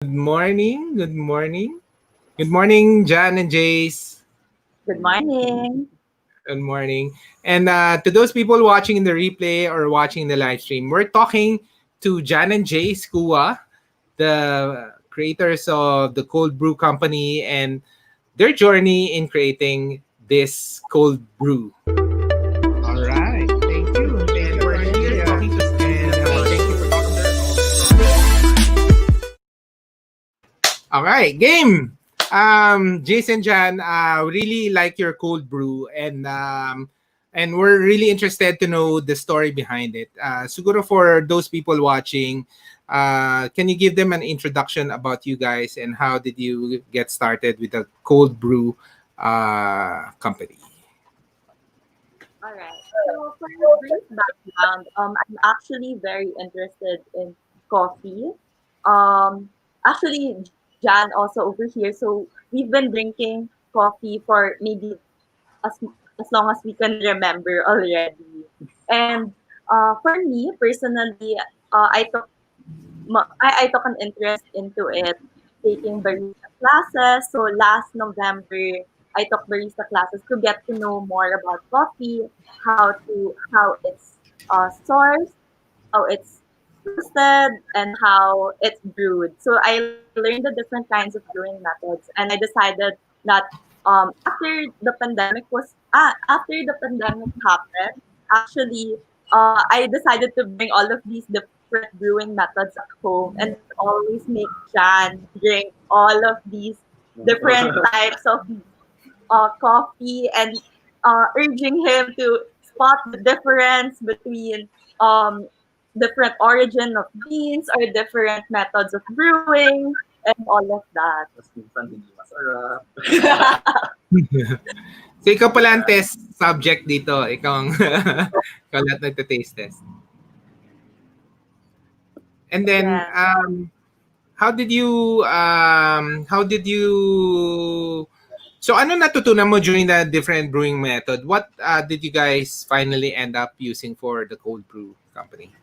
Good morning. Good morning. Good morning, Jan and Jace. Good morning. Good morning. And to those people watching in the replay or watching the live stream, we're talking to Jan and Jace Kua, the creators of the Cold Brew Company and their journey in creating this cold brew. All right. Thank you. Thank you for here talking to us. And thank you for All right, game. Jason Jan, really like your cold brew and we're really interested to know the story behind it. Siguro for those people watching, can you give them an introduction about you guys and how did you get started with the cold brew company? All right. So for a brief background, I'm actually very interested in coffee. Um, Actually, Jan also over here. So we've been drinking coffee for maybe as as long as we can remember already. And for me personally, I took an interest into it, taking barista classes. So last November, I took barista classes to get to know more about coffee, how it's sourced, how it's roasted, and how it's brewed. So I learned the different kinds of brewing methods, and I decided that after the pandemic happened, actually, I decided to bring all of these different brewing methods at home and always make Jan drink all of these different types of coffee and urging him to spot the difference between um, different origin of beans or different methods of brewing and all of that. Tapos minsan hindi masarap. So ikaw pala ang test subject dito. Ikaw ang ikaw lahat nagte-taste test. And then Yeah. how did you so ano natutunan mo during the different brewing method? What did you guys finally end up using for the cold brew company?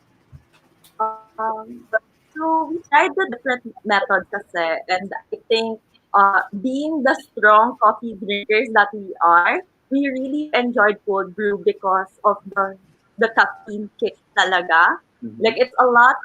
So we tried the different methods kasi, and I think being the strong coffee drinkers that we are, we really enjoyed cold brew because of the caffeine kick talaga. Like it's a lot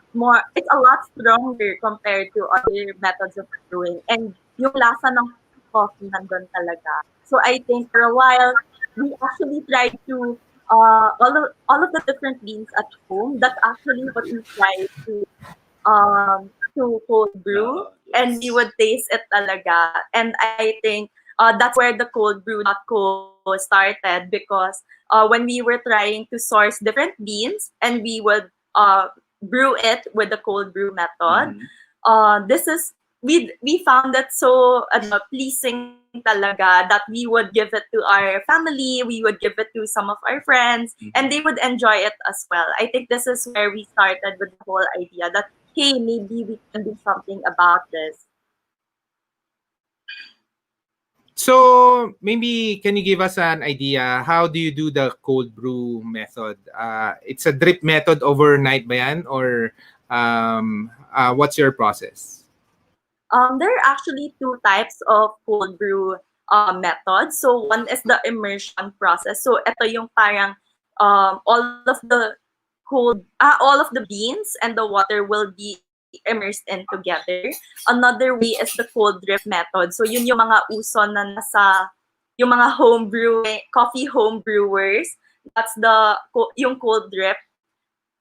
stronger compared to other methods of brewing. And yung lasa ng coffee nandun talaga. So I think for a while, we actually tried to all of the different beans at home. That's actually what we tried to cold brew, and we would taste it talaga. And I think that's where the coldbrew.co started, because when we were trying to source different beans and we would brew it with the cold brew method, this is we found it so pleasing talaga that we would give it to our family, we would give it to some of our friends, and they would enjoy it as well. I think this is where we started with the whole idea that hey, maybe we can do something about this. So maybe can you give us an idea how do you do the cold brew method? It's a drip method overnight ba yan? Or what's your process? There are actually two types of cold brew methods. So one is the immersion process. So ito yung parang all of the beans and the water will be immersed in together. Another way is the cold drip method. So yun yung mga uso na nasa yung mga coffee home brewers. That's yung cold drip.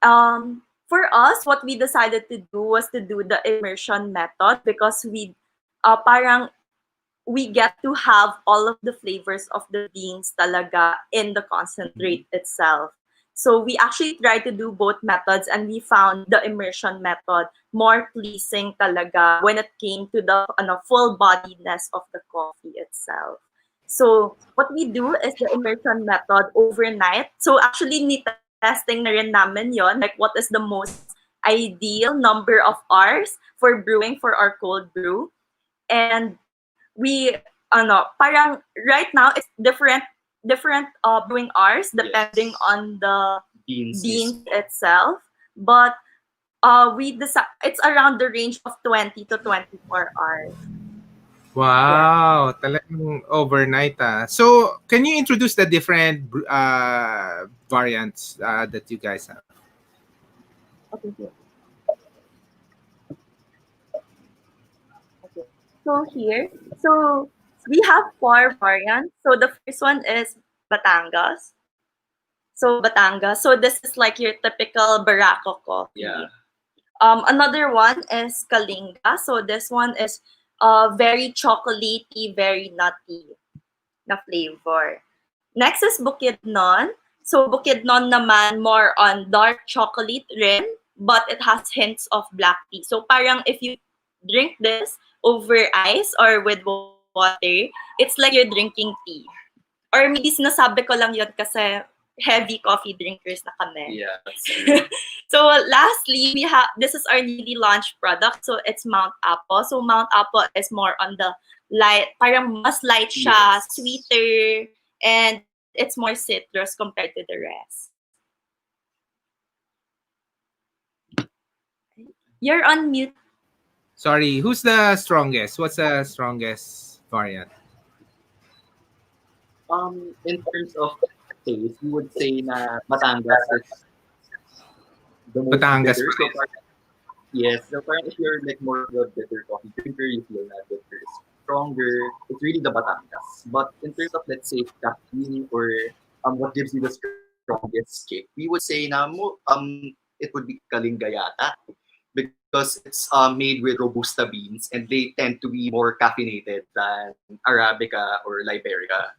For us, what we decided to do was to do the immersion method because parang we get to have all of the flavors of the beans talaga in the concentrate itself. So we actually tried to do both methods, and we found the immersion method more pleasing talaga when it came to the full bodiness of the coffee itself. So what we do is the immersion method overnight. So actually testing na rin namin yon, like what is the most ideal number of hours for brewing for our cold brew. And we parang right now it's different brewing hours depending on the beans itself. But It's around the range of 20 to 24 hours. Yeah. Wow, talagang overnight So, can you introduce the different variants that you guys have? Okay. Okay. So here, so we have four variants. So the first one is Batangas. So Batangas. So this is like your typical Barako coffee. Yeah. Another one is Kalinga. So this one is very chocolatey, very nutty na flavor. Next is Bukidnon. So Bukidnon naman more on dark chocolate rin, but it has hints of black tea. So parang if you drink this over ice or with water, it's like you're drinking tea. Or maybe sinasabi ko lang yun kasi heavy coffee drinkers na kami. Yeah, that's true. So lastly, we have this is our newly launched product. So it's Mount Apple. So Mount Apple is more on the light, parang mas light siya, Yes. sweeter, and it's more citrus compared to the rest. You're on mute. Sorry, who's the strongest? What's the strongest variant? In terms of taste, we would say na Batangas is the most Batangas. bitter. So parang, yes, so parang if you're like more of a bitter coffee drinker, you feel that bitter is stronger. It's really the Batangas. But in terms of let's say caffeine or what gives you the strongest kick, we would say na it would be Kalinga yata because it's made with Robusta beans and they tend to be more caffeinated than Arabica or Liberica.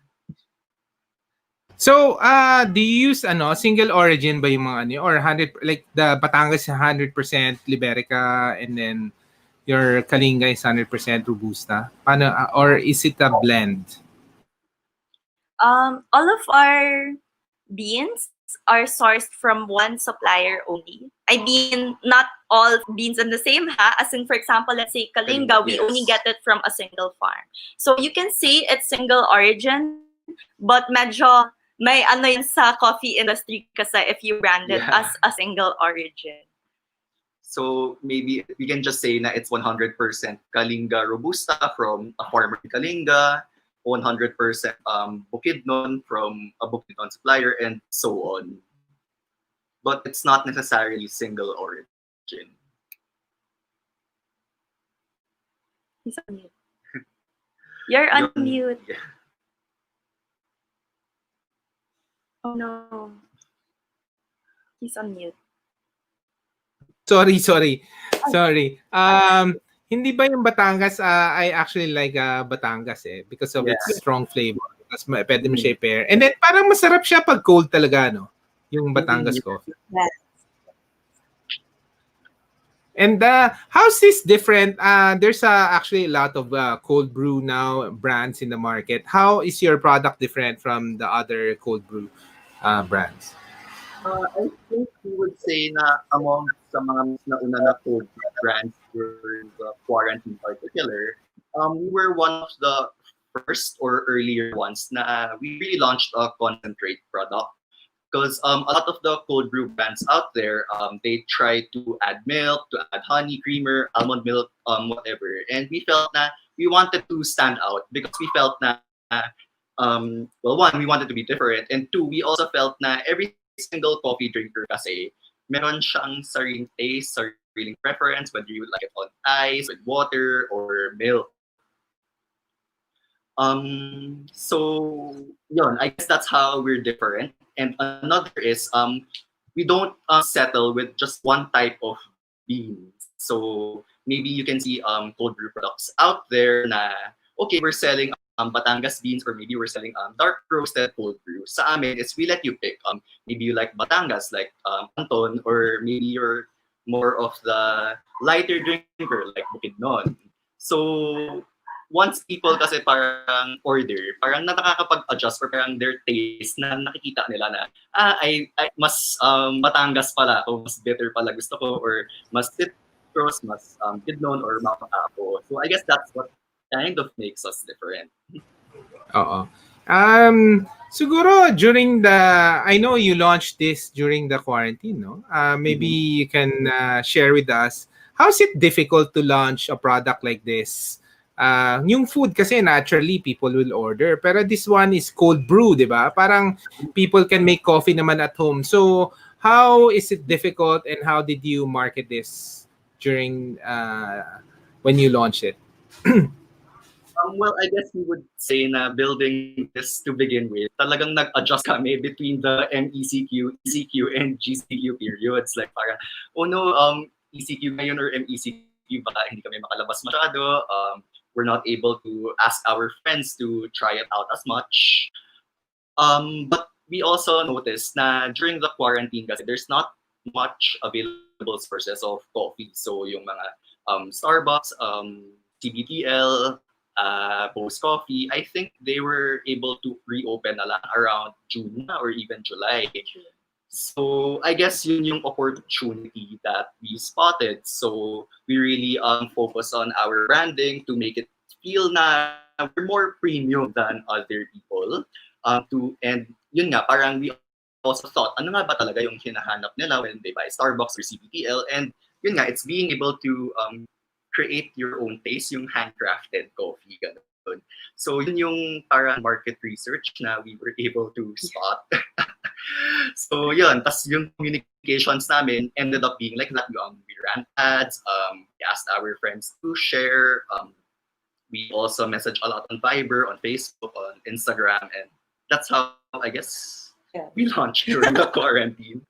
So, do you use single origin ba yung mga ano or 100 like the Batangas is 100% Liberica and then your Kalinga is 100% Robusta? Paano or is it a blend? All of our beans are sourced from one supplier only. I mean, not all beans in the same ha. As in, for example, let's say Kalinga, we only Yes. get it from a single farm. So you can say it's single origin, but medyo may ano yan sa coffee industry kasi if you brand it Yeah. as a single origin. So maybe we can just say na it's 100% Kalinga Robusta from a farmer in Kalinga, 100% Bukidnon from a Bukidnon supplier, and so on. But it's not necessarily single origin. He's on mute. You're on mute. Yeah. Oh no. He's on mute. Sorry. Hindi ba yung Batangas, I actually like Batangas because of its strong flavor. Tapos pwede mo siya i-pair. And then parang masarap siya pag cold talaga, no? Yung Batangas coffee. Yes. And how's this different? There's actually a lot of cold brew now brands in the market. How is your product different from the other cold brew brands? I think we would say na among sa mga mas nauna na cold brands during the quarantine particular, we were one of the first or earlier ones na we really launched a concentrate product. Because a lot of the cold brew brands out there, they try to add milk, to add honey, creamer, almond milk, whatever. And we felt na we wanted to stand out because we felt na, well, one, we wanted to be different. And two, we also felt na every single coffee drinker kasi meron siyang sariling taste, sariling preference, whether you would like it on ice, with water, or milk. So yun, I guess that's how we're different. And another is we don't settle with just one type of beans. So maybe you can see cold brew products out there na okay, we're selling Batangas beans or maybe we're selling dark roasted cold brew. Sa amin is we let you pick. Maybe you like Batangas like Anton, or maybe you're more of the lighter drinker like Bukidnon. So once people kasi parang order, parang nakakapag-adjust or parang their taste na nakikita nila na, ay mas Batangas pala o mas bitter pala gusto ko or mas citrus, mas Bidnon or Mount Apo. So I guess that's what kind of makes us different. Oo. Um, Siguro during the, I know you launched this during the quarantine, no? Maybe Mhm. you can share with us, how's it difficult to launch a product like this? Yung food kasi naturally people will order, pero this one is cold brew, di ba? Parang people can make coffee naman at home. So how is it difficult and how did you market this during when you launched it? Well, I guess we would say na building this to begin with, talagang nag-adjust kami between the MECQ, ECQ, and GCQ periods. Like parang, oh no, ECQ ngayon or MECQ ba, hindi kami makalabas masyado. We're not able to ask our friends to try it out as much. But we also noticed na during the quarantine kasi there's not much available sources of coffee. So yung mga Starbucks, CBTL, Post Coffee, I think they were able to reopen na lang around June na or even July. So I guess yun yung opportunity that we spotted. So we really focus on our branding to make it feel na we're more premium than other people. And yun nga, parang we also thought, ano nga ba talaga yung hinahanap nila when they buy Starbucks or CBTL? And yun nga, it's being able to create your own taste, yung handcrafted coffee. Ganun. So yun yung parang market research na we were able to spot. So yun, tas yung communications namin ended up being like that. We ran ads, we asked our friends to share. We also message a lot on Viber, on Facebook, on Instagram, and that's how I guess we launched during the quarantine.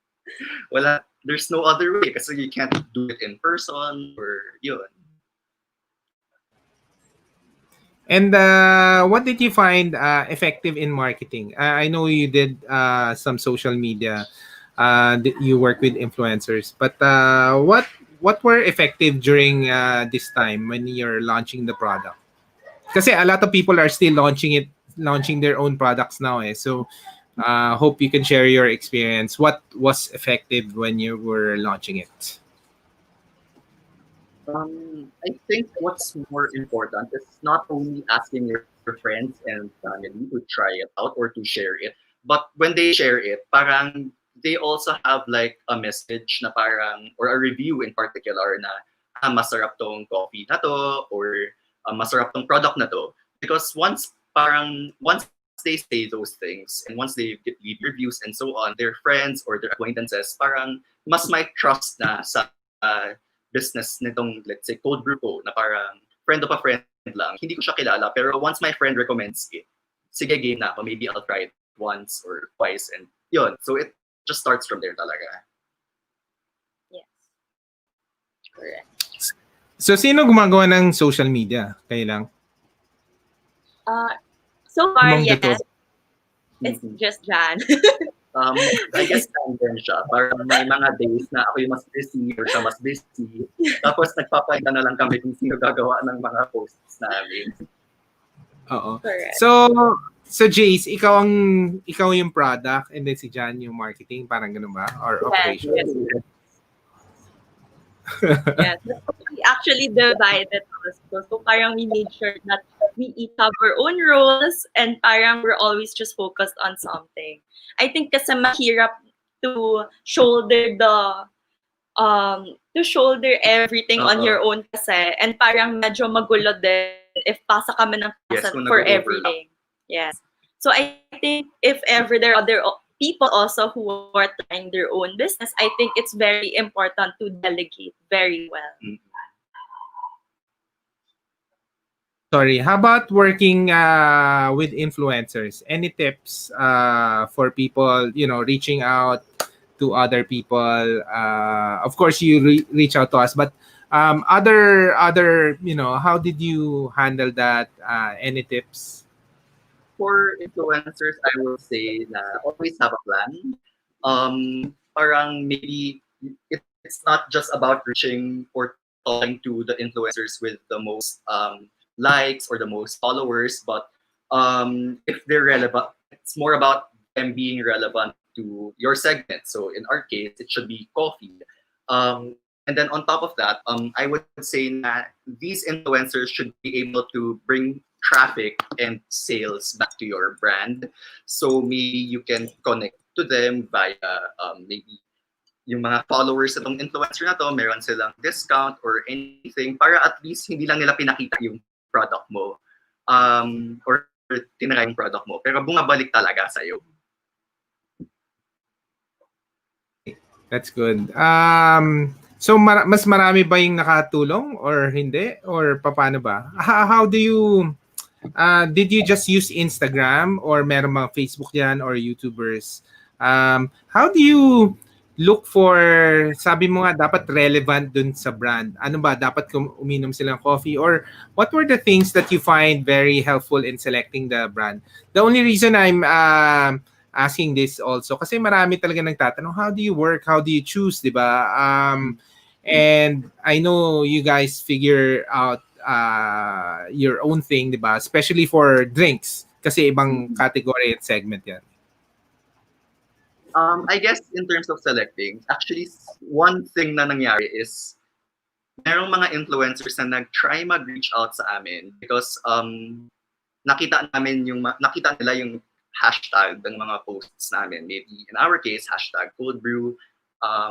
Wala, there's no other way kasi you can't do it in person or yun. And what did you find effective in marketing? I know you did some social media. You work with influencers, but what were effective during this time when you're launching the product? Kasi a lot of people are still launching their own products now. So hope you can share your experience. What was effective when you were launching it? I think what's more important is not only asking your friends and family to try it out or to share it, but when they share it, parang they also have like a message na parang, or a review in particular na masarap tong coffee na to or masarap tong product na to. Because once they say those things and once they leave reviews and so on, their friends or their acquaintances parang mas might trust na sa business nitong, let's say, Cold Brew Co, na parang friend of a friend lang. Hindi ko siya kilala, pero once my friend recommends it, sige, game na ako. Maybe I'll try it once or twice. And yun. So it just starts from there talaga. Yes. Correct. So sino gumagawa ng social media? Kayo lang? So far, Among the two. yes. It's just Jan. I guess tandem siya. Parang may mga days na ako yung mas busy or siya mas busy. Tapos nagpapahinga na lang kami kung sino gagawa ng mga posts namin. Oo. Correct. So Jace, ikaw yung product and then si Jan yung marketing, parang ganun ba? Or operation? Yes. Yes. We actually divided also. So parang we made sure that we each have our own roles and parang we're always just focused on something. I think kasi mahirap to shoulder everything on your own kasi and parang medyo magulo din if pasa kami ng pasa for everything. Yes. So I think if ever there are other people also who are trying their own business, I think it's very important to delegate very well. Sorry, how about working with influencers? Any tips for people, reaching out to other people? Of course, you reach out to us, but other, how did you handle that? Any tips? For influencers, I will say na always have a plan. Parang maybe it's not just about reaching or talking to the influencers with the most likes or the most followers, but if they're relevant, it's more about them being relevant to your segment. So in our case, it should be coffee. And then on top of that, I would say that these influencers should be able to bring traffic and sales back to your brand. So maybe you can connect to them via maybe yung mga followers itong influencer na to, meron silang discount or anything para at least hindi lang nila pinakita yung product mo or tinry yung product mo, pero bumabalik talaga sa'yo. That's good. So mas marami ba yung nakatulong or hindi? Or paano ba? How do you did you just use Instagram or meron mga Facebook yan or YouTubers? How do you look for, sabi mo nga dapat relevant dun sa brand. Ano ba, dapat uminom silang coffee? Or what were the things that you find very helpful in selecting the brand? The only reason I'm asking this also kasi marami talaga nagtatanong, how do you work, how do you choose, di ba? And I know you guys figure out your own thing, di ba? Especially for drinks kasi ibang category and segment yan. I guess in terms of selecting, actually one thing na nangyari is merong mga influencers na nag-try mag-reach out sa amin because nakita nila yung hashtag ng mga posts namin. Maybe in our case, hashtag Cold Brew,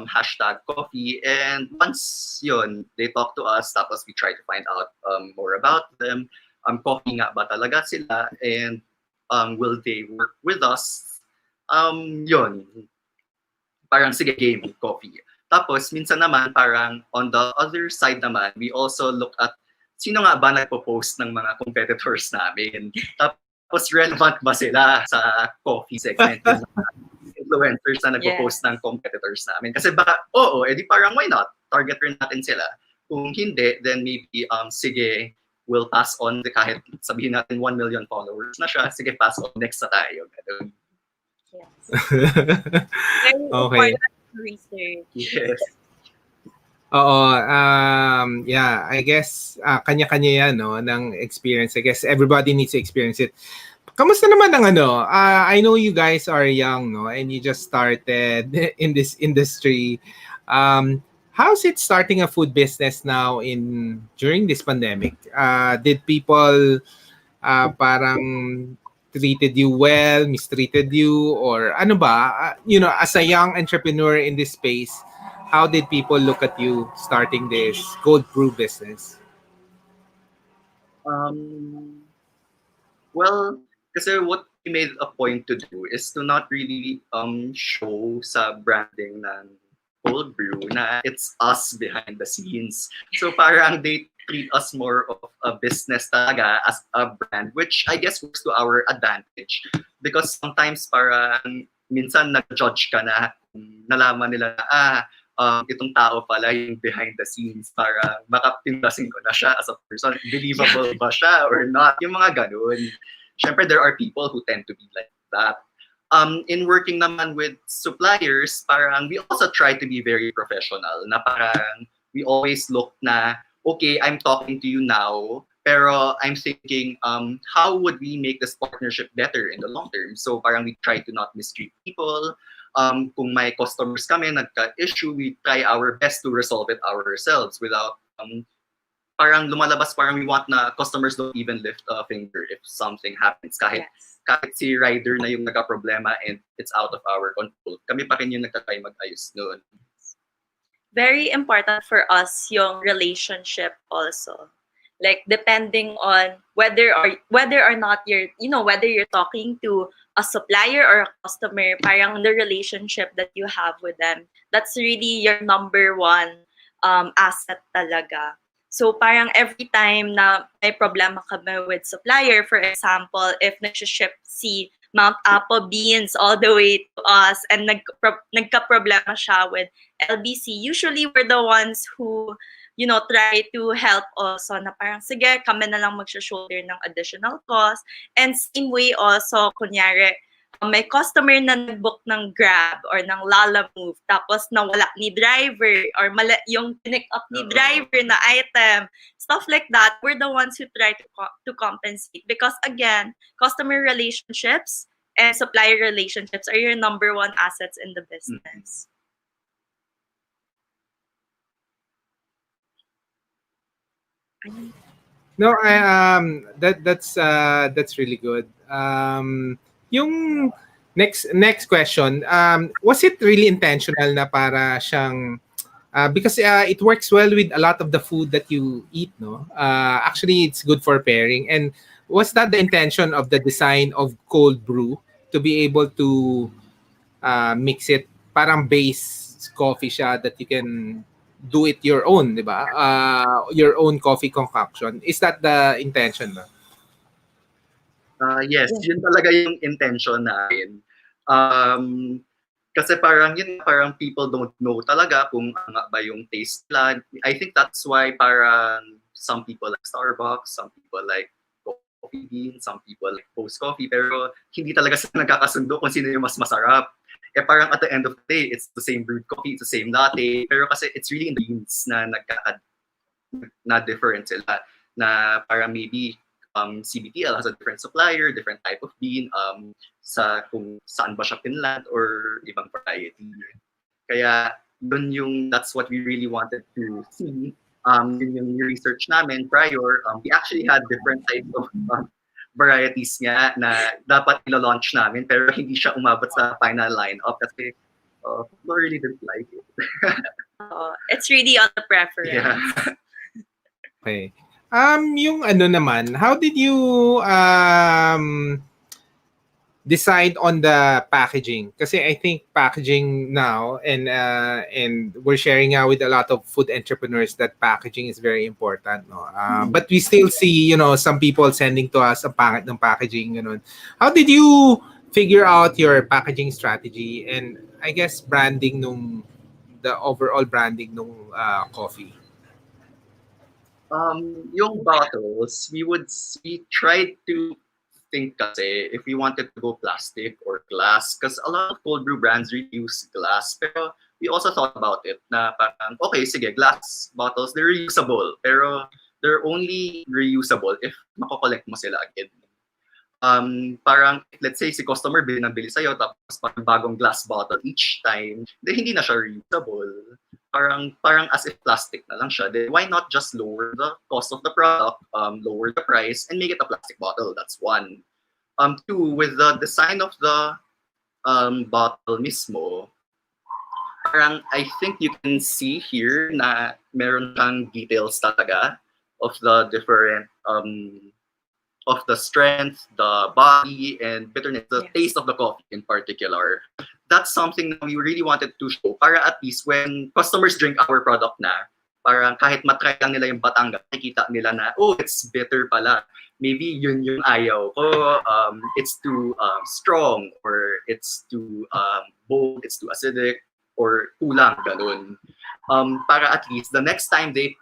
hashtag coffee. And once yun, they talk to us, tapos we try to find out more about them. Coffee nga ba talaga sila? And will they work with us? Yun. Parang sige, game, coffee. Tapos, minsan naman, parang on the other side naman, we also look at sino nga ba nagpo-post ng mga competitors namin. Tapos relevant ba sila sa coffee segment yung mga influencers na nagpo-post ng competitors namin? Kasi baka, edi parang why not? Target rin natin sila. Kung hindi, then maybe, sige, we'll pass on, kahit sabihin natin 1 million followers na siya, sige, pass on, next na tayo. Ganun. Yes. Okay. Research. Yes. Oo, yeah, I guess kanya-kanya yan, no, ng experience. I guess everybody needs to experience it. Kamusta naman ang ano? I know you guys are young, no, and you just started in this industry. How's it starting a food business now during this pandemic? Did people parang treated you well, mistreated you, or ano ba? As a young entrepreneur in this space, how did people look at you starting this cold brew business? Well, kasi what we made a point to do is to not really show sa branding ng Cold Brew na it's us behind the scenes. So parang they treat us more of a business talaga as a brand, which I guess works to our advantage. Because sometimes parang minsan nag-judge ka na kung nalaman nila na itong tao pala yung behind the scenes para makapindasin ko na siya as a person. Believable ba siya or not? Yung mga ganun. Siyempre, there are people who tend to be like that. In working naman with suppliers, parang we also try to be very professional. Na parang we always look na, okay, I'm talking to you now, pero I'm thinking, how would we make this partnership better in the long term? So parang we try to not mistreat people. Kung may customers kami nagka-issue, we try our best to resolve it ourselves without parang lumalabas, parang we want na customers don't even lift a finger if something happens. Kahit si rider na yung nagka-problema and it's out of our control, kami pa rin yung nagtatry mag-ayos noon. Very important for us yung relationship also. Like depending on whether or not whether you're talking to a supplier or a customer, parang the relationship that you have with them, that's really your number one asset talaga. So parang every time na may problema kami with supplier, for example, if nag-ship si Mount Apo beans all the way to us and nagka-problema siya with LBC, usually we're the ones who try to help also na parang, sige, kami na lang mag-shoulder ng additional cost. And same way also, kunyari, may customer na nag-book ng Grab or ng Lala Move, tapos nawala ni driver or mali yung pick up ni driver na item, stuff like that, we're the ones who try to compensate. Because again, customer relationships and supplier relationships are your number one assets in the business. No, that's really good. Yung next question, was it really intentional na para siyang because it works well with a lot of the food that you eat, no? Actually, it's good for pairing. And was that the intention of the design of cold brew to be able to mix it parang base coffee siya that you can do it your own, di ba? Your own coffee concoction. Is that the intention ba? Yes, Yeah. yun talaga yung intention namin. Um, Kasi parang yun, parang people don't know talaga kung ano nga ba yung taste nila. I think that's why parang some people like Starbucks, some people like Coffee Bean, some people like Post Coffee, pero hindi talaga sila nagkakasundo kung sino yung mas masarap. Eh parang at the end of the day, it's the same brewed coffee, it's the same latte, pero kasi it's really in the beans na na different sila. Na parang maybe CBTL has a different supplier, different type of bean, sa kung saan ba siya pinland or ibang variety. Kaya yun yung, that's what we really wanted to see. Yun yung research namin prior. We actually had different types of varieties nga na dapat ilo-launch namin pero hindi siya umabot sa final lineup kasi people really didn't like it. It's really on the preference. Yeah. Okay. Yung ano naman, how did you decide on the packaging? Kasi I think packaging now and we're sharing now with a lot of food entrepreneurs that packaging is very important, no? But we still see, some people sending to us ang pangit ng packaging, ganun. How did you figure out your packaging strategy and I guess the overall branding nung coffee? Yung bottles, we tried to think kasi if we wanted to go plastic or glass, because a lot of cold brew brands really use glass, pero we also thought about it na parang, okay, sige, glass bottles, they're reusable, pero they're only reusable if makokollect mo sila again. Parang, let's say, si customer binabili sa'yo, tapos parang bagong glass bottle each time, then hindi na siya reusable. Parang as if plastic na lang siya. Then why not just lower the cost of the product, lower the price, and make it a plastic bottle? That's one. Two, with the design of the bottle mismo, parang I think you can see here na meron siyang details talaga of the different of the strength, the body, and bitterness, the Yes. taste of the coffee in particular. That's something that we really wanted to show para at least when customers drink our product na, parang kahit matry lang nila yung Batangas, nakikita nila na, oh, it's bitter pala. Maybe yun yung ayaw ko. It's too strong, or it's too bold, it's too acidic, or kulang, ganun. Para at least the next time they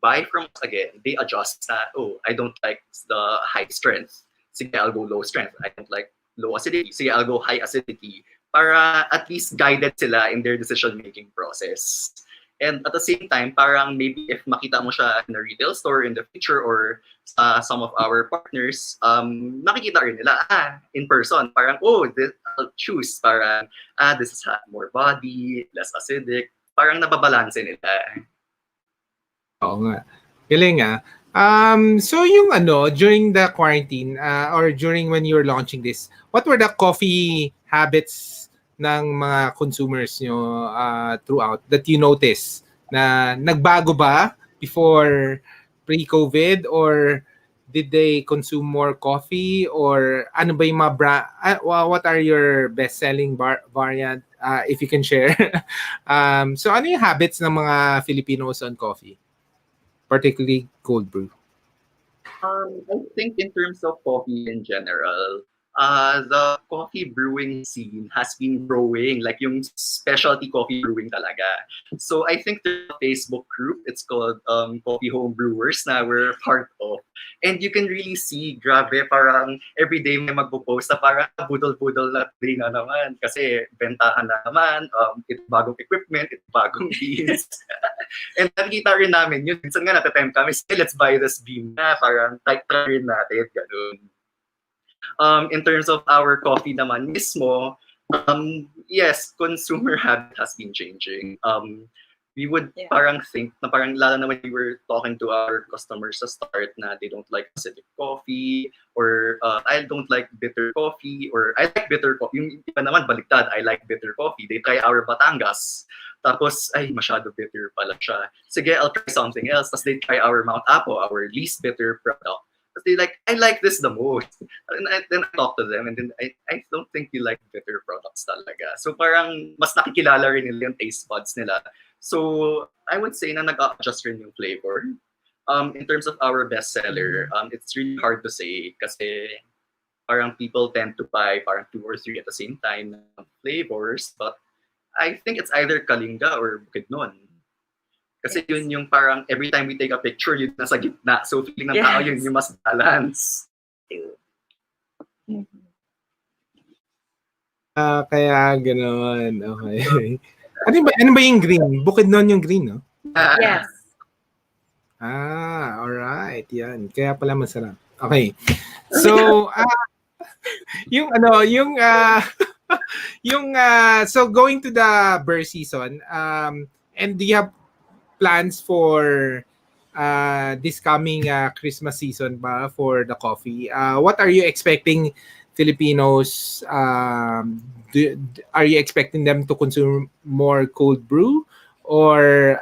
buy from us again, they adjust na, oh, I don't like the high strength. Sige, I'll go low strength. I don't like low acidity. Sige, I'll go high acidity. Para at least guided sila in their decision-making process. And at the same time, parang maybe if makita mo siya in a retail store in the future or sa some of our partners, makikita rin nila, in person, parang, oh, I'll choose. Parang, this has more body, less acidic. Parang nababalanse nila. Oo nga. Galing ah. So yung during the quarantine or during when you were launching this, what were the coffee habits ng mga consumers nyo throughout that you noticed? Na nagbago ba before pre-COVID or did they consume more coffee or ano ba yung mga what are your best-selling variant if you can share? So ano yung habits ng mga Filipinos on coffee? Particularly cold brew. I think in terms of coffee in general, the coffee brewing scene has been growing, like yung specialty coffee brewing talaga. So I think there's a Facebook group, it's called Coffee Home Brewers na we're part of. And you can really see, grabe, parang everyday may magpo-post na parang budol-budol na day na naman kasi bentahan na naman, ito bagong equipment, ito bagong beans. And nakikita rin namin yun. Minsan nga natatempt kami, say, let's buy this bean na, parang try rin natin, ganun. In terms of our coffee naman mismo, yes, consumer habit has been changing. we would Yeah. parang think na parang lalo na when we were talking to our customers sa start na they don't like acidic coffee or I don't like bitter coffee or I like bitter coffee. Yung iba naman baliktad, I like bitter coffee. They try our Batangas. Tapos, ay, masyado bitter pala siya. Sige, I'll try something else. Tapos they try our Mount Apo, our least bitter product. Tapos they like, I like this the most. And then I talk to them and then I don't think you like bitter products talaga. So parang mas nakikilala rin nila yung taste buds nila. So I would say na nag-adjust rin yung flavor. In terms of our bestseller, it's really hard to say kasi parang people tend to buy parang 2 or 3 at the same time ng flavors. But I think it's either Kalinga or Bukidnon. Kasi Yes. yun yung parang every time we take a picture, yun nasa gitna. So feeling ng tao yun yung mas balance. Kaya ganoon. Okay. Ano ba yung green? Bukidnon yung green, no? Yes. Alright. Yan. Kaya pala masarap. Okay. So, so going to the beer season, and do you have plans for this coming Christmas season ba for the coffee? What are you expecting Filipinos? Are you expecting them to consume more cold brew, or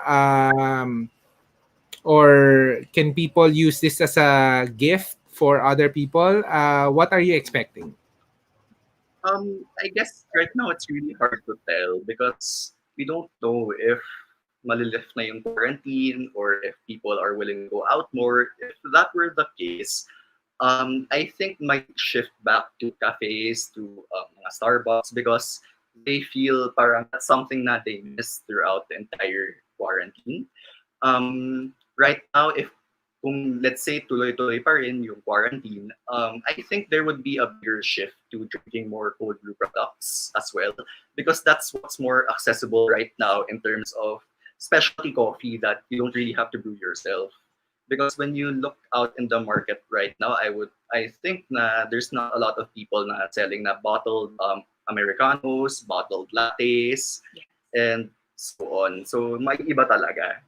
can people use this as a gift for other people? What are you expecting? I guess right now it's really hard to tell because we don't know if malilift na yung quarantine or if people are willing to go out more. If that were the case, I think might shift back to cafes, to mga Starbucks because they feel parang that's something that they missed throughout the entire quarantine. Right now, if kung let's say tuloy-tuloy pa rin yung quarantine, I think there would be a bigger shift to drinking more cold brew products as well because that's what's more accessible right now in terms of specialty coffee that you don't really have to brew yourself. Because when you look out in the market right now, I think na there's not a lot of people na selling na bottled Americanos, bottled lattes, and so on. So may iba talaga.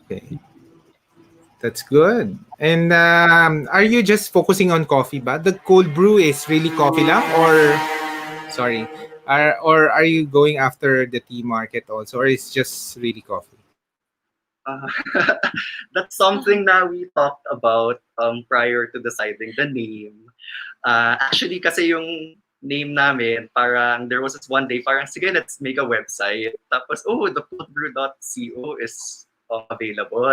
Okay. That's good. And are you just focusing on coffee ba? The cold brew is really coffee lang, or sorry, or are you going after the tea market also, or it's just really coffee? That's something that we talked about prior to deciding the name. Actually, kasi yung name namin, parang there was this one day, parang sige, let's make a website. Tapos, the coldbrew.co is available.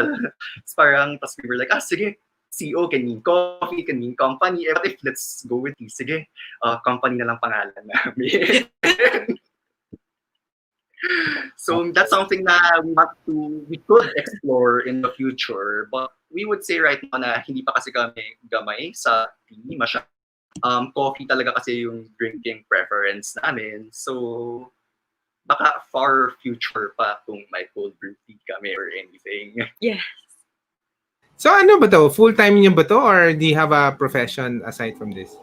It's parang, tapos we were like, sige, CO can mean coffee, can mean company. But if let's go with tea, sige, company na lang pangalan namin. So that's something that we could explore in the future. But we would say right now na hindi pa kasi kami gamay sa tea. Coffee talaga kasi yung drinking preference namin. So baka far future pa kung may cold brew tea kami or anything. Yes. So ano ba to? Full-time niyo ba to, or do you have a profession aside from this?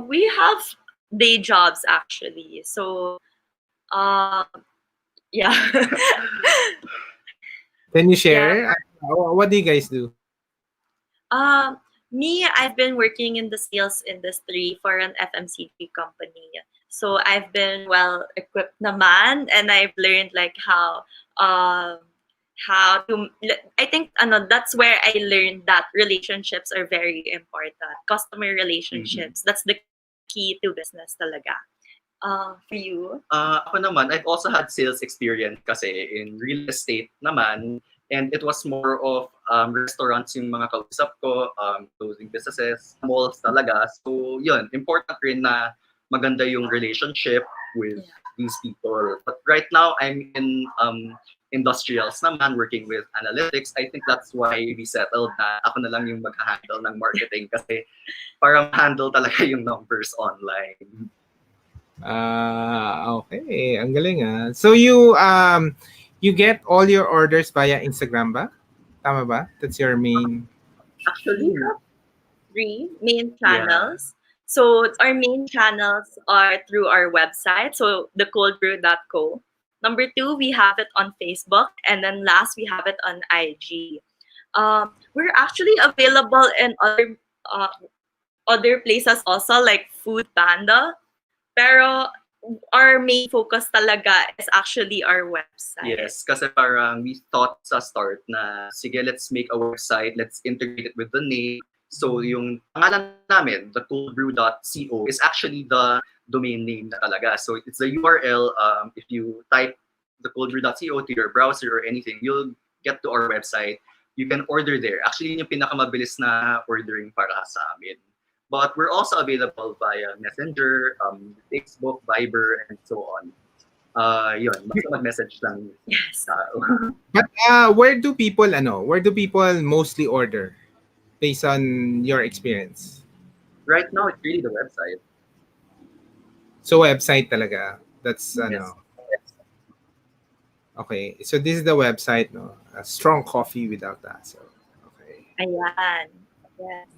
We have day jobs actually. So yeah. Can you share? What do you guys do? Me, I've been working in the sales industry for an FMCG company. So I've been well equipped naman, and I've learned like how to. I think that's where I learned that relationships are very important. Customer relationships. That's the key to business talaga. For you? Ako naman, I've also had sales experience kasi in real estate naman. And it was more of restaurants yung mga kausap ko, closing businesses, malls talaga. So yun, important rin na maganda yung relationship with these people. But right now, I'm in industrials naman, working with analytics. I think that's why we settled na ako na lang yung mag-handle ng marketing kasi para ma-handle talaga yung numbers online. Okay. Ang galing ah. So you get all your orders via Instagram ba? Tama ba? That's your main... Actually, we have 3 main channels. So our main channels are through our website, so the coldbrew.co. Number two, we have it on Facebook, and then last we have it on IG. We're actually available in other places also, like Food Panda, pero our main focus talaga is actually our website. Yes, kasi parang we thought sa start na, sige, let's make a website, let's integrate it with the name. So yung pangalan namin, the coldbrew.co, is actually the domain name na talaga. So it's the URL. If you type the coldbrew.co to your browser or anything, you'll get to our website. You can order there. Actually, yun yung pinakamabilis na ordering para sa amin. But we're also available via Messenger, Facebook, Viber, and so on. Yun, basta mag-message lang. Yes. But where do people mostly order based on your experience? Right now, it's really the website. So website talaga. That's Yes. Okay. So this is the website, no. A strong coffee without that. So okay. Ayan. Yes.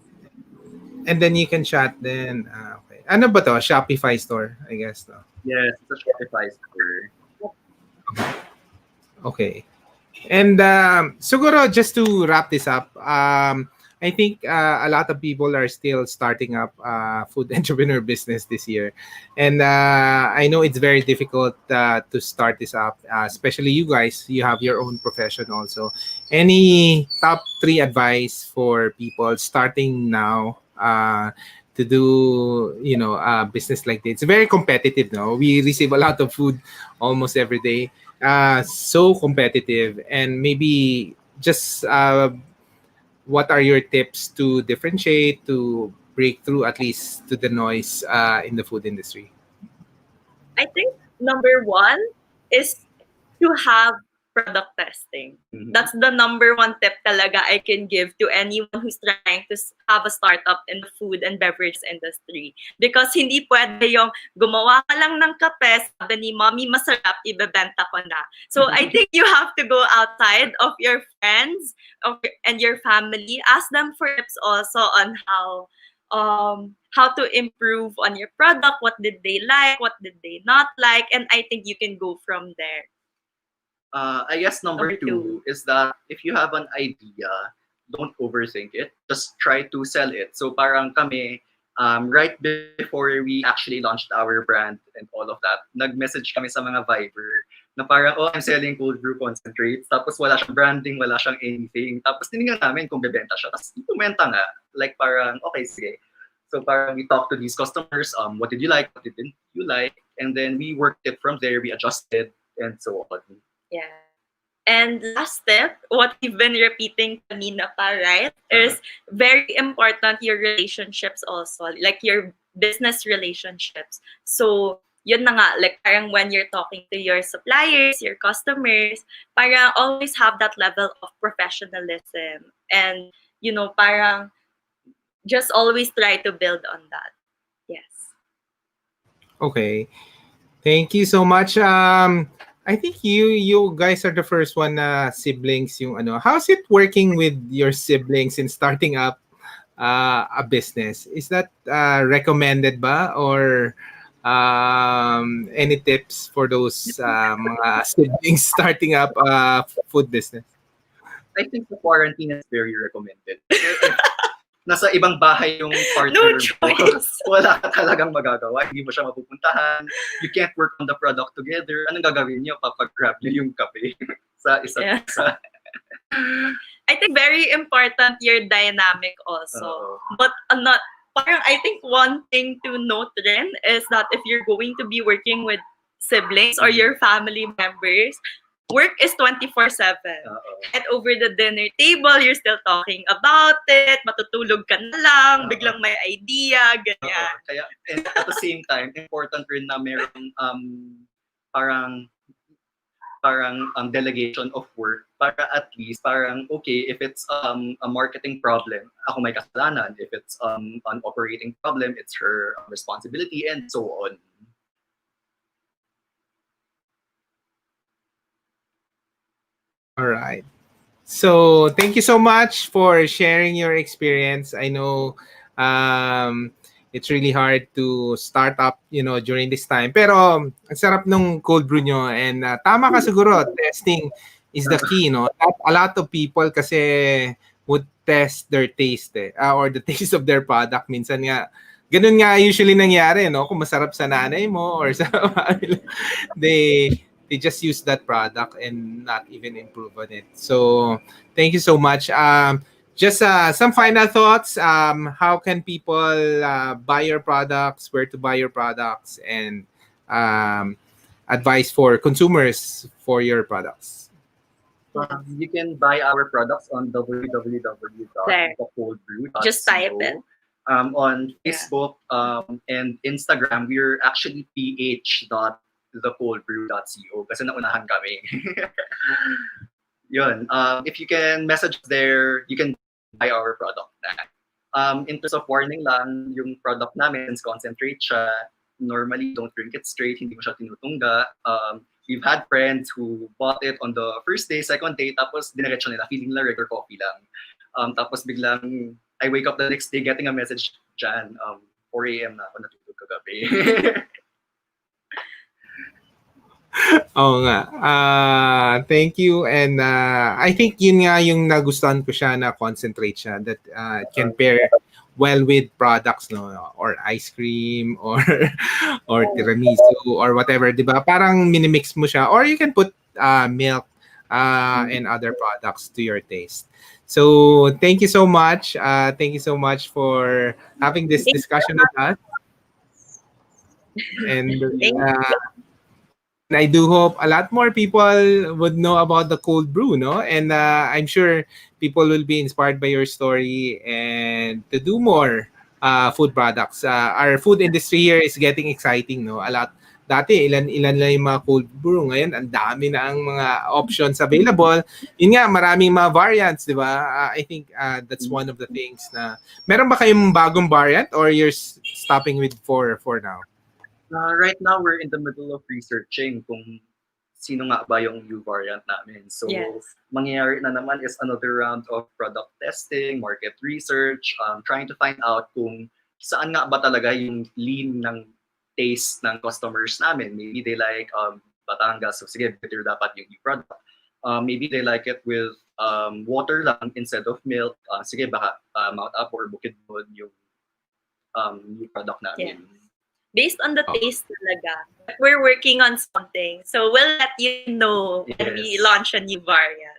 And then you can chat then. Okay. Ano ba to? Shopify store, I guess, no. Yes, it's a Shopify store. Okay. And siguro just to wrap this up, I think a lot of people are still starting up food entrepreneur business this year, and I know it's very difficult to start this up, especially you guys. You have your own profession also. Any top 3 advice for people starting now? To do business like this? It's very competitive now. We receive a lot of food almost every day, so competitive, and maybe just what are your tips to differentiate, to break through at least to the noise in the food industry? I think number one is to have product testing. Mhm. That's the number one tip talaga I can give to anyone who's trying to have a startup in the food and beverage industry. Because hindi pwede yung gumawa ka lang ng kape, sabi ni mommy masarap, ibebenta ko na. So I think you have to go outside of your friends and your family. Ask them for tips also on how to improve on your product, what did they like, what did they not like, and I think you can go from there. I guess number Number two is that if you have an idea, don't overthink it. Just try to sell it. So parang kami, right before we actually launched our brand and all of that, nag-message kami sa mga Viber na parang, oh, I'm selling cold brew concentrates. Tapos wala siyang branding, wala siyang anything. Tapos tinignan namin kung bebenta siya. Tapos kumenta nga. Like parang, okay, sige. So parang we talked to these customers, what did you like, what didn't you like? And then we worked it from there, we adjusted, and so on. Yeah. And last step, what we've been repeating kanina pa, right, is very important your relationships also, like your business relationships. So, yun na nga, like parang when you're talking to your suppliers, your customers, parang always have that level of professionalism. And, parang just always try to build on that. Yes. Okay. Thank you so much. I think you guys are the first one siblings yung ano. How's it working with your siblings in starting up a business? Is that recommended ba, or any tips for those mga siblings starting up a food business? I think the quarantine is very recommended. Nasa ibang bahay yung partner No mo, choice. wala ka talagang magagawa. Hindi mo siya mapupuntahan. You can't work on the product together. Anong gagawin niyo? Papag-grab niyo yung kape sa isa't Yeah. isa. I think very important your dynamic also. But parang I think one thing to note rin is that if you're going to be working with siblings or your family members, work is 24/7. At over the dinner table, you're still talking about it, matutulog ka na lang, biglang may idea, ganyan. Kaya, and at the same time, important rin na merong parang delegation of work para at least parang okay, if it's a marketing problem, ako may kasalanan. If it's an operating problem, it's her responsibility, and so on. All right. So thank you so much for sharing your experience. I know it's really hard to start up, during this time. Pero ang sarap nung cold brew nyo, and tama ka siguro, testing is the key, no? A lot of people kasi would test their taste or the taste of their product. Minsan nga, ganun nga usually nangyari, no? Kung masarap sa nanay mo or sa they they just use that product and not even improve on it. So thank you so much. Just some final thoughts. How can people buy your products? Where to buy your products? And advice for consumers for your products. You can buy our products on There. www.thecoldbrew.co. Just type it. On Yeah. Facebook and Instagram, we're actually ph.thecoldbrew.co kasi naunahan kami. Yun. If you can message us there, you can buy our product na. In terms of warning lang, yung product namin, since concentrate siya, normally don't drink it straight, hindi mo siya tinutungga. We've had friends who bought it on the first day, second day, tapos dinerecho nila, feeling nila regular coffee lang. Tapos biglang, I wake up the next day getting a message dyan, 4 a.m. na ako natutulog kagabi. Oo nga. Thank you. And I think yun nga yung nagustuhan ko siya na concentrate siya that it can pair well with products, no, or ice cream or tiramisu or whatever, 'di ba? Parang minimix mo siya, or you can put milk and other products to your taste. So thank you so much. Thank you so much for having this discussion with us. And I do hope a lot more people would know about the cold brew, no? And I'm sure people will be inspired by your story and to do more food products. Our food industry here is getting exciting, no? A lot. Dati, ilan lang yung mga cold brew. Ngayon, ang dami na ang mga options available. Yun nga, maraming mga variants, di ba? I think that's one of the things na... Meron ba kayong bagong variant or you're stopping with four now? Right now, we're in the middle of researching kung sino nga ba yung new variant namin. So, Yes. mangyayari na naman is another round of product testing, market research, trying to find out kung saan nga ba talaga yung lean ng taste ng customers namin. Maybe they like Batangas, so sige, bitter dapat yung new product. Maybe they like it with water lang instead of milk. Sige, baka Mount Apo or Bukidnon yung new product namin. Yeah. Based on the taste talaga. We're working on something. So we'll let you know when we launch a new variant.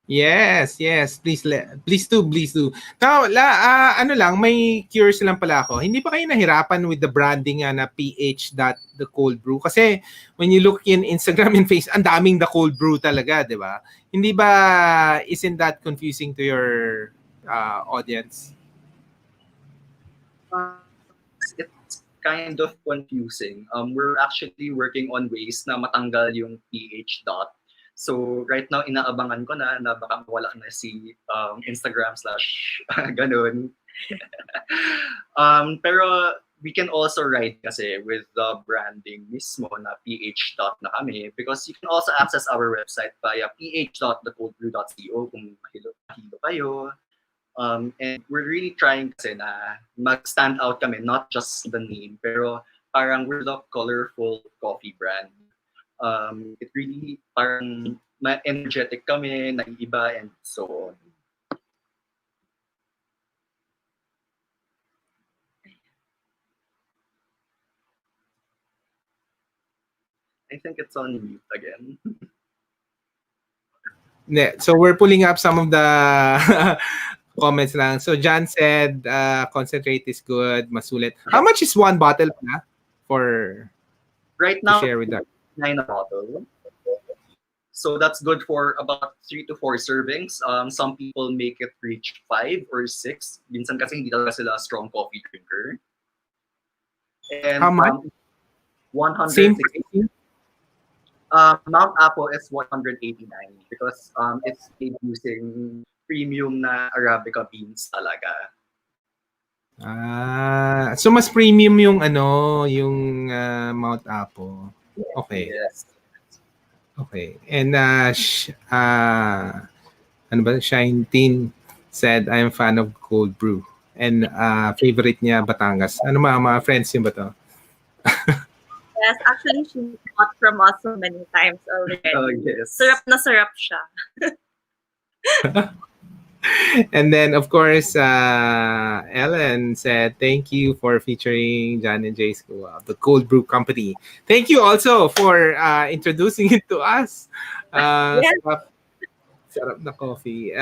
Yes. Please do. Now, ano lang, may curious lang pala ako. Hindi pa kayo nahirapan with the branding na ph.the cold brew? Kasi when you look in Instagram and Facebook, ang daming the cold brew talaga, di ba? Hindi ba, isn't that confusing to your audience? It's kind of confusing. We're actually working on ways na matanggal yung ph dot. So right now, inaabangan ko na baka mawala na si Instagram / ganun. Pero we can also write kasi with the branding mismo na ph dot na kami, because you can also access our website via ph.thecoldbrew.co kung mahilo kayo. And we're really trying kasi na mag-stand out kami, not just the name, pero parang we're the colorful coffee brand. It really parang ma-energetic kami, naiiba, and so on. I think it's on mute again. So we're pulling up some of the comments lang. So John said, concentrate is good, masulit. How much is one bottle na for Right to now, share with us? 9 a bottle. So that's good for about 3 to 4 servings. Some people make it reach 5 or 6. Minsan kasi hindi talaga sila strong coffee drinker. And How much? 160. Same pricing? Mount Apo is 189 because it's made using premium na Arabica beans talaga. So mas premium yung yung Mount Apo. Okay. Yes. Okay. And ano ba, Shine Teen said, I'm a fan of cold brew. And favorite niya, Batangas. Ano mga friends niyo ba to? Yes, actually, she bought from us so many times already. Oh, yes. Sarap na sarap siya. And then, of course, Ellen said, thank you for featuring John and Jace, the Cold Brew Company. Thank you also for introducing it to us. Yes. Sarap na coffee.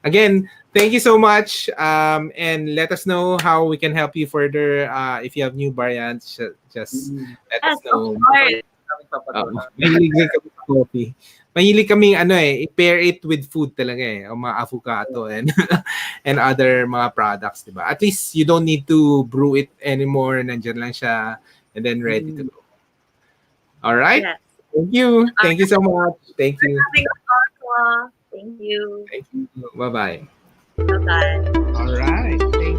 Again, thank you so much. And let us know how we can help you further. If you have new variants, just let Yes, us know. of course. Mahilig din kami sa coffee. Mahilig kaming i-pair it with food talaga o mga avocado and and other mga products, diba? At least you don't need to brew it anymore. Nandiyan lang siya and then ready to go. All right? Yes. Thank you. Thank you so much. Thank you. Having us also. Thank you. Thank you. Bye-bye. Bye-bye. All right. Thank